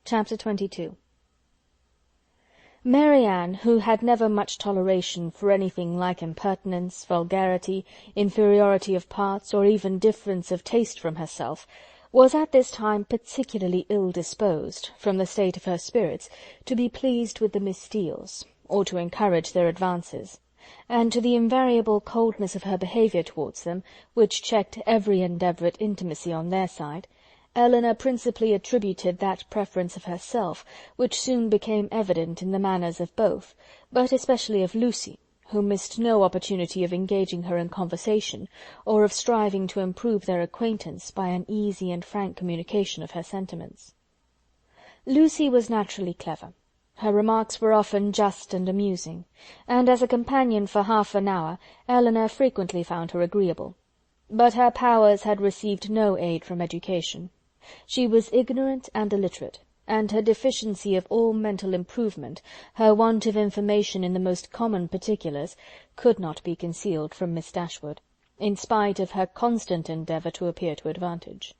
Chapter 22. Mary Ann, who had never much toleration for anything like impertinence, vulgarity, inferiority of parts, or even difference of taste from herself, was at this time particularly ill-disposed, from the state of her spirits, to be pleased with the Miss Steeles, or to encourage their advances, and to the invariable coldness of her behaviour towards them, which checked every endeavour at intimacy on their side, Elinor principally attributed that preference of herself, which soon became evident in the manners of both, but especially of Lucy, who missed no opportunity of engaging her in conversation, or of striving to improve their acquaintance by an easy and frank communication of her sentiments. Lucy was naturally clever. Her remarks were often just and amusing, and as a companion for half an hour Elinor frequently found her agreeable. But her powers had received no aid from education. She was ignorant and illiterate, and her deficiency of all mental improvement, her want of information in the most common particulars, could not be concealed from Miss Dashwood, in spite of her constant endeavour to appear to advantage.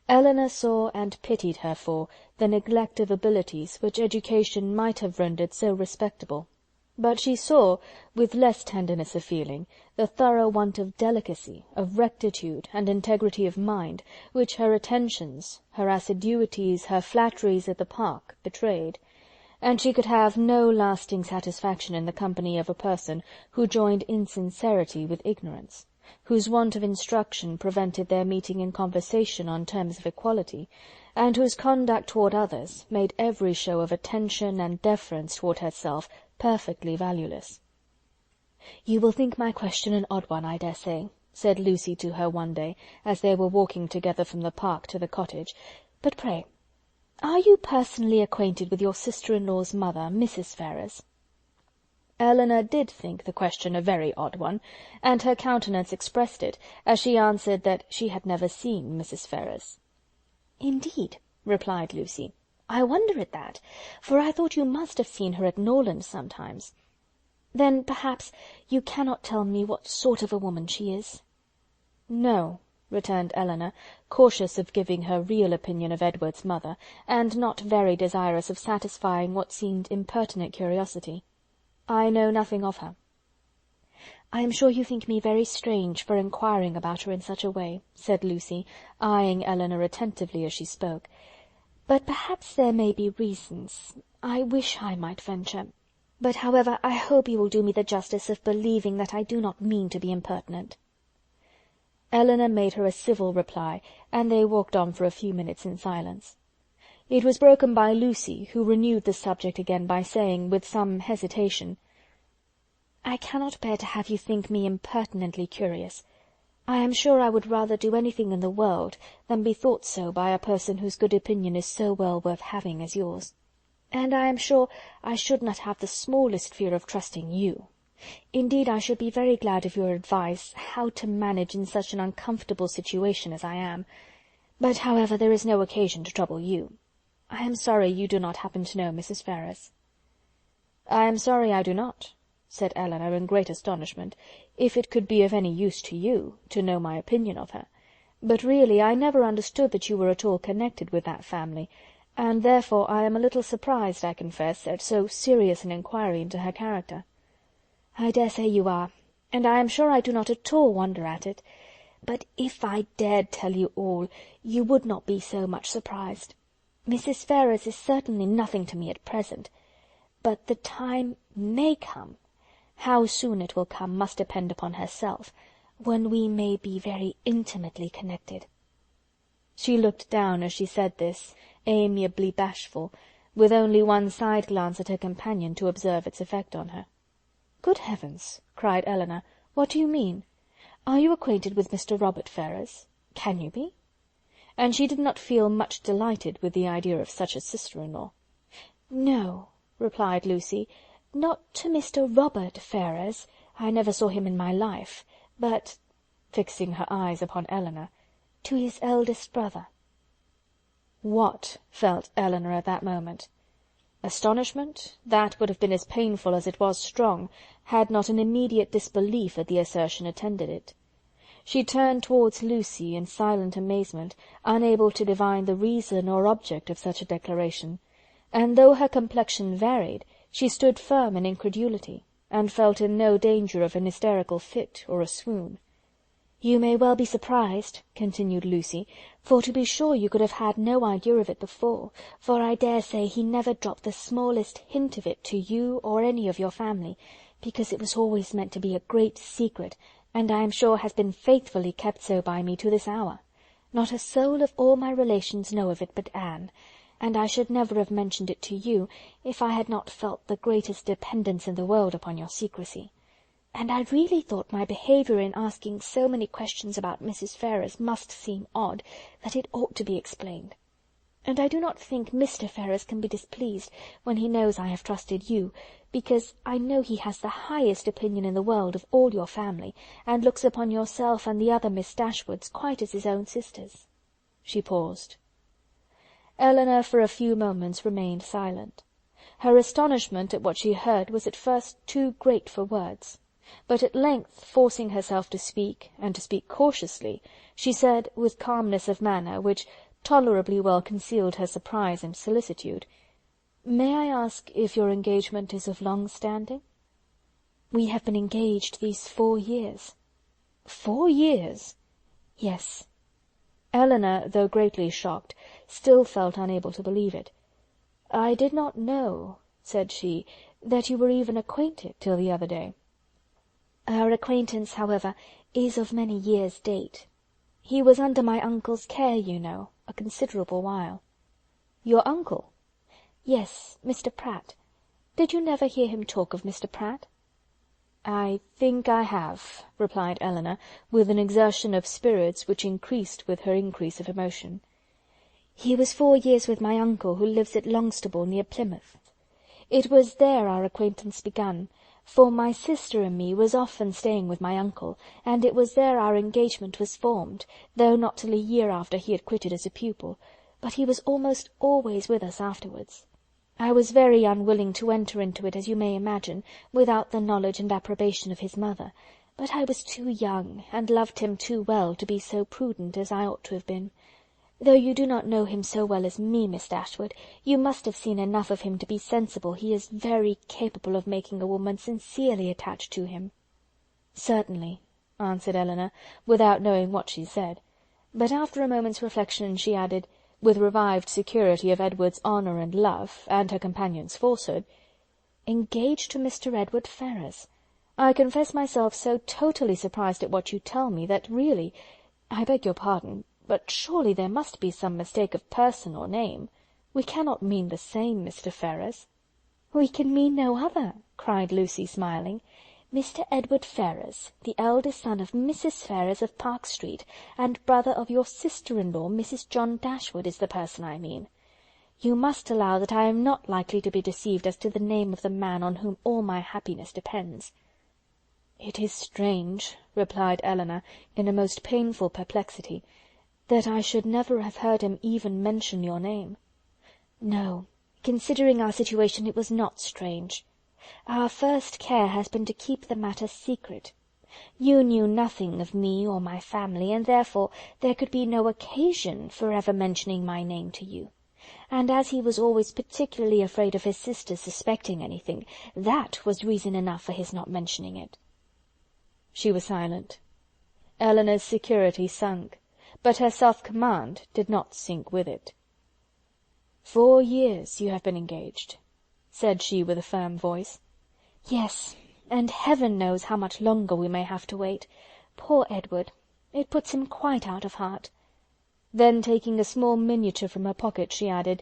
Elinor saw and pitied her for the neglect of abilities which education might have rendered so respectable, but she saw, with less tenderness of feeling, the thorough want of delicacy, of rectitude, and integrity of mind, which her attentions, her assiduities, her flatteries at the Park betrayed, and she could have no lasting satisfaction in the company of a person who joined insincerity with ignorance, whose want of instruction prevented their meeting in conversation on terms of equality, and whose conduct toward others made every show of attention and deference toward herself perfectly valueless. "You will think my question an odd one, I dare say," said Lucy to her one day, as they were walking together from the Park to the cottage, "but pray, are you personally acquainted with your sister-in-law's mother, Mrs. Ferrars?" Elinor did think the question a very odd one, and her countenance expressed it, as she answered that she had never seen Mrs. Ferrars. "Indeed," replied Lucy, "I wonder at that, for I thought you must have seen her at Norland sometimes. Then, perhaps, you cannot tell me what sort of a woman she is?" "No," returned Elinor, cautious of giving her real opinion of Edward's mother, and not very desirous of satisfying what seemed impertinent curiosity. "I know nothing of her." "I am sure you think me very strange for inquiring about her in such a way," said Lucy, eyeing Elinor attentively as she spoke, "but perhaps there may be reasons. I wish I might venture. But, however, I hope you will do me the justice of believing that I do not mean to be impertinent." Elinor made her a civil reply, and they walked on for a few minutes in silence. It was broken by Lucy, who renewed the subject again by saying, with some hesitation, "I cannot bear to have you think me impertinently curious. I am sure I would rather do anything in the world than be thought so by a person whose good opinion is so well worth having as yours. And I am sure I should not have the smallest fear of trusting you. Indeed, I should be very glad of your advice how to manage in such an uncomfortable situation as I am. But, however, there is no occasion to trouble you. I am sorry you do not happen to know Mrs. Ferrars." "I am sorry I do not," said Elinor in great astonishment, "if it could be of any use to you to know my opinion of her. But really I never understood that you were at all connected with that family, and therefore I am a little surprised, I confess, at so serious an inquiry into her character." "I dare say you are, and I am sure I do not at all wonder at it. But if I dared tell you all, you would not be so much surprised. Mrs. Ferrars is certainly nothing to me at present, but the time may come, how soon it will come must depend upon herself, when we may be very intimately connected." She looked down as she said this, amiably bashful, with only one side glance at her companion to observe its effect on her. "Good heavens!" cried Elinor, "what do you mean? Are you acquainted with Mr. Robert Ferrars? Can you be?" And she did not feel much delighted with the idea of such a sister-in-law. "No," replied Lucy, "not to Mr. Robert Ferrars. I never saw him in my life, but," fixing her eyes upon Elinor, "to his eldest brother." What felt Elinor at that moment? Astonishment, that would have been as painful as it was strong, had not an immediate disbelief at the assertion attended it. She turned towards Lucy in silent amazement, unable to divine the reason or object of such a declaration, and though her complexion varied, she stood firm in incredulity, and felt in no danger of an hysterical fit or a swoon. "You may well be surprised," continued Lucy, "for to be sure you could have had no idea of it before, for I dare say he never dropped the smallest hint of it to you or any of your family, because it was always meant to be a great secret, and I am sure has been faithfully kept so by me to this hour. Not a soul of all my relations know of it but Anne, and I should never have mentioned it to you, if I had not felt the greatest dependence in the world upon your secrecy. And I really thought my behaviour in asking so many questions about Mrs. Ferrars must seem odd, that it ought to be explained. And I do not think Mr. Ferrars can be displeased when he knows I have trusted you, because I know he has the highest opinion in the world of all your family, and looks upon yourself and the other Miss Dashwoods quite as his own sisters." She paused. Elinor for a few moments remained silent. Her astonishment at what she heard was at first too great for words, but at length, forcing herself to speak, and to speak cautiously, she said, with calmness of manner, which tolerably well concealed her surprise and solicitude, "May I ask if your engagement is of long standing?" "We have been engaged these 4 years." "4 years?" "Yes." Elinor, though greatly shocked, still felt unable to believe it. "I did not know," said she, "that you were even acquainted till the other day." "Our acquaintance, however, is of many years' date. He was under my uncle's care, you know, a considerable while." "Your uncle?" "Yes, Mr. Pratt. Did you never hear him talk of Mr. Pratt?" "I think I have," replied Elinor, with an exertion of spirits which increased with her increase of emotion. "He was 4 years with my uncle, who lives at Longstable, near Plymouth. It was there our acquaintance began, for my sister and me was often staying with my uncle, and it was there our engagement was formed, though not till a year after he had quitted as a pupil, but he was almost always with us afterwards. I was very unwilling to enter into it, as you may imagine, without the knowledge and approbation of his mother, but I was too young, and loved him too well, to be so prudent as I ought to have been. Though you do not know him so well as me, Miss Dashwood, you must have seen enough of him to be sensible he is very capable of making a woman sincerely attached to him." "Certainly," answered Elinor, without knowing what she said, but after a moment's reflection she added, with revived security of Edward's honour and love, and her companion's falsehood, "Engaged to Mr. Edward Ferrars! I confess myself so totally surprised at what you tell me, that really, I beg your pardon, but surely there must be some mistake of person or name. We cannot mean the same Mr. Ferrars." "We can mean no other," cried Lucy, smiling. "Mr. Edward Ferrars, the eldest son of Mrs. Ferrars of Park Street, and brother of your sister-in-law, Mrs. John Dashwood, is the person I mean. You must allow that I am not likely to be deceived as to the name of the man on whom all my happiness depends." "It is strange," replied Elinor, in a most painful perplexity, "that I should never have heard him even mention your name." "No, considering our situation, it was not strange. Our first care has been to keep the matter secret. You knew nothing of me or my family, and therefore there could be no occasion for ever mentioning my name to you. And as he was always particularly afraid of his sister suspecting anything, that was reason enough for his not mentioning it." She was silent. Elinor's security sunk, but her self-command did not sink with it. "4 years you have been engaged," said she with a firm voice. "Yes, and heaven knows how much longer we may have to wait. Poor Edward! It puts him quite out of heart." Then, taking a small miniature from her pocket, she added,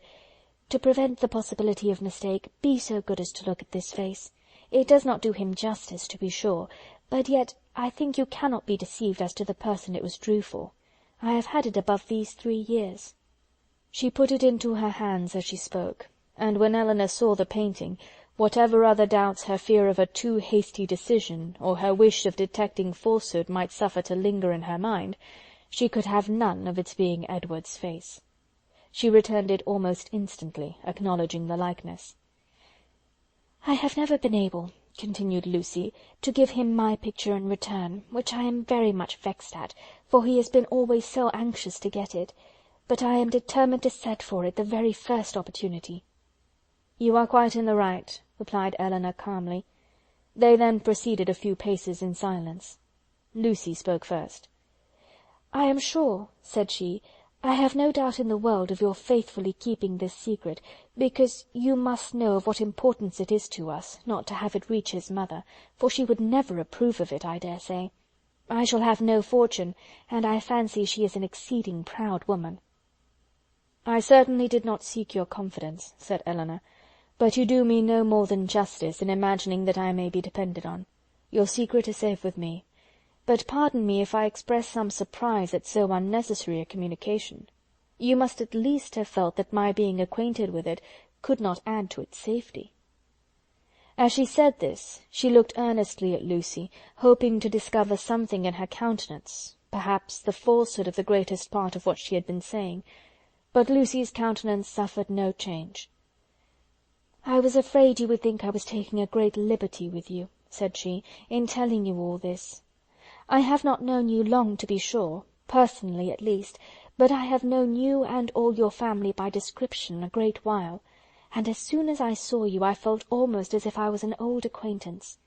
"To prevent the possibility of mistake, be so good as to look at this face. It does not do him justice, to be sure, but yet I think you cannot be deceived as to the person it was drew for. I have had it above these 3 years." She put it into her hands as she spoke, and when Elinor saw the painting, whatever other doubts her fear of a too hasty decision, or her wish of detecting falsehood might suffer to linger in her mind, she could have none of its being Edward's face. She returned it almost instantly, acknowledging the likeness. "I have never been able, continued Lucy, to give him my picture in return, which I am very much vexed at, for he has been always so anxious to get it, but I am determined to set for it the very first opportunity." "You are quite in the right," replied Elinor calmly. They then proceeded a few paces in silence. Lucy spoke first. "I am sure," said she, "I have no doubt in the world of your faithfully keeping this secret, because you must know of what importance it is to us not to have it reach his mother, for she would never approve of it, I dare say. I shall have no fortune, and I fancy she is an exceeding proud woman." "I certainly did not seek your confidence," said Elinor, "but you do me no more than justice in imagining that I may be depended on. Your secret is safe with me. But pardon me if I express some surprise at so unnecessary a communication. You must at least have felt that my being acquainted with it could not add to its safety." As she said this, she looked earnestly at Lucy, hoping to discover something in her countenance, perhaps the falsehood of the greatest part of what she had been saying, but Lucy's countenance suffered no change. "I was afraid you would think I was taking a great liberty with you," said she, "in telling you all this. I have not known you long, to be sure, personally at least, but I have known you and all your family by description a great while, and as soon as I saw you I felt almost as if I was an old acquaintance.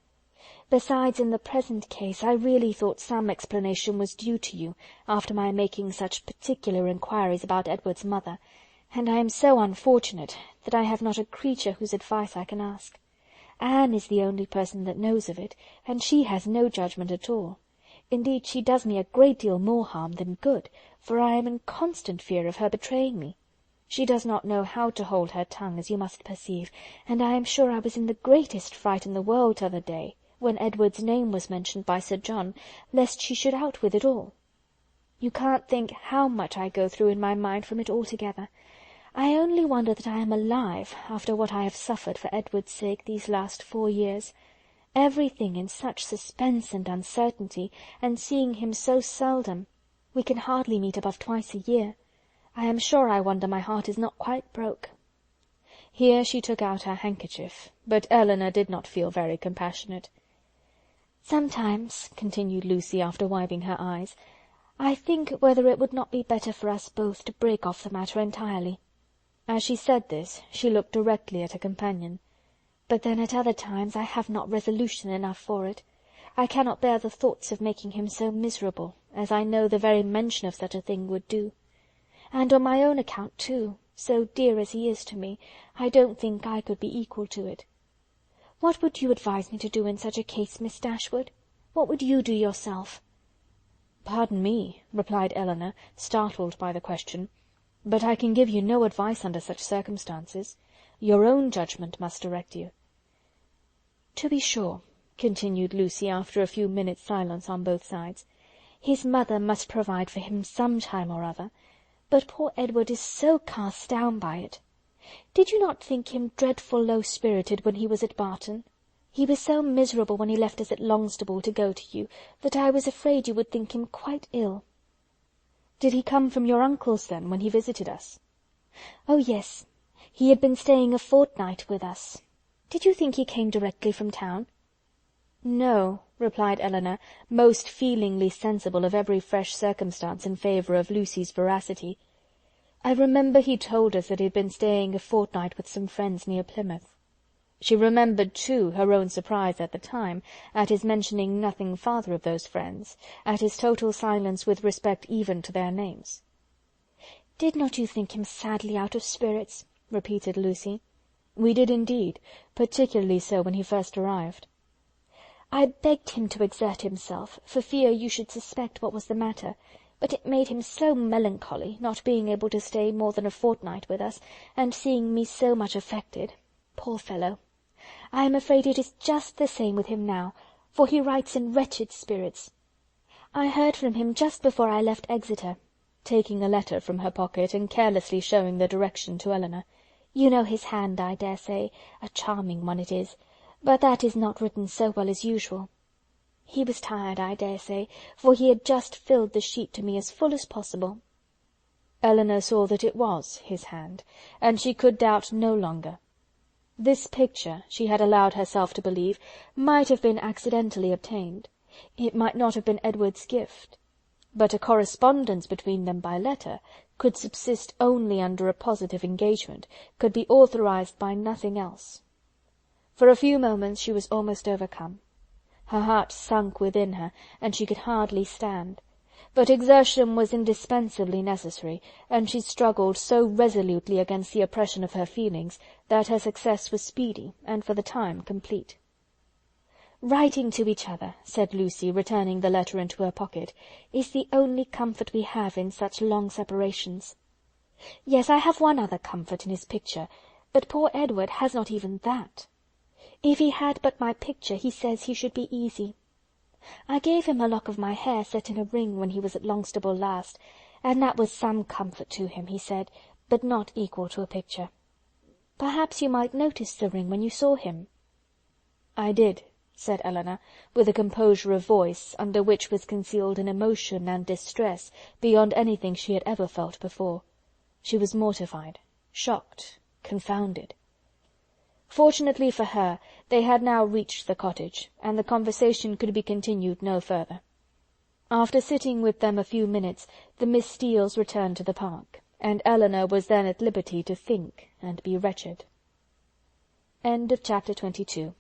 Besides, in the present case, I really thought some explanation was due to you, after my making such particular inquiries about Edward's mother, and I am so unfortunate that I have not a creature whose advice I can ask. Anne is the only person that knows of it, and she has no judgment at all. Indeed, she does me a great deal more harm than good, for I am in constant fear of her betraying me. She does not know how to hold her tongue, as you must perceive, and I am sure I was in the greatest fright in the world t'other day, when Edward's name was mentioned by Sir John, lest she should out with it all. You can't think how much I go through in my mind from it altogether. I only wonder that I am alive, after what I have suffered for Edward's sake these last 4 years. Everything in such suspense and uncertainty, and seeing him so seldom. We can hardly meet above twice a year. I am sure I wonder my heart is not quite broke." Here she took out her handkerchief, but Elinor did not feel very compassionate. "Sometimes," continued Lucy, after wiping her eyes, "I think whether it would not be better for us both to break off the matter entirely." As she said this, she looked directly at her companion. "But then at other times I have not resolution enough for it. I cannot bear the thoughts of making him so miserable, as I know the very mention of such a thing would do. And on my own account too, so dear as he is to me, I don't think I could be equal to it. What would you advise me to do in such a case, Miss Dashwood? What would you do yourself?" "Pardon me," replied Elinor, startled by the question, "but I can give you no advice under such circumstances. Your own judgment must direct you." "To be sure," continued Lucy, after a few minutes' silence on both sides, "his mother must provide for him some time or other, but poor Edward is so cast down by it. Did you not think him dreadful low-spirited when he was at Barton? He was so miserable when he left us at Longstaple to go to you, that I was afraid you would think him quite ill." "Did he come from your uncle's, then, when he visited us?" "Oh, yes. He had been staying a fortnight with us. Did you think he came directly from town?" "No," replied Elinor, most feelingly sensible of every fresh circumstance in favour of Lucy's veracity. "I remember he told us that he had been staying a fortnight with some friends near Plymouth." She remembered, too, her own surprise at the time, at his mentioning nothing farther of those friends, at his total silence with respect even to their names. "Did not you think him sadly out of spirits?" repeated Lucy. "We did indeed, particularly so when he first arrived." "I begged him to exert himself, for fear you should suspect what was the matter, but it made him so melancholy, not being able to stay more than a fortnight with us, and seeing me so much affected. Poor fellow! I am afraid it is just the same with him now, for he writes in wretched spirits. I heard from him just before I left Exeter," taking a letter from her pocket, and carelessly showing the direction to Elinor. "You know his hand, I dare say, a charming one it is, but that is not written so well as usual. He was tired, I dare say, for he had just filled the sheet to me as full as possible." Elinor saw that it was his hand, and she could doubt no longer. This picture, she had allowed herself to believe, might have been accidentally obtained. It might not have been Edward's gift. But a correspondence between them by letter could subsist only under a positive engagement, could be authorized by nothing else. For a few moments she was almost overcome. Her heart sunk within her, and she could hardly stand. But exertion was indispensably necessary, and she struggled so resolutely against the oppression of her feelings that her success was speedy and for the time complete. "Writing to each other," said Lucy, returning the letter into her pocket, "is the only comfort we have in such long separations. Yes, I have one other comfort in his picture, but poor Edward has not even that. If he had but my picture, he says he should be easy. I gave him a lock of my hair set in a ring when he was at Longstaple last, and that was some comfort to him, he said, but not equal to a picture. Perhaps you might notice the ring when you saw him." "I did," said Eleanor, with a composure of voice, under which was concealed an emotion and distress beyond anything she had ever felt before. She was mortified, shocked, confounded. Fortunately for her, they had now reached the cottage, and the conversation could be continued no further. After sitting with them a few minutes, the Miss Steeles returned to the park, and Eleanor was then at liberty to think and be wretched. Chapter 22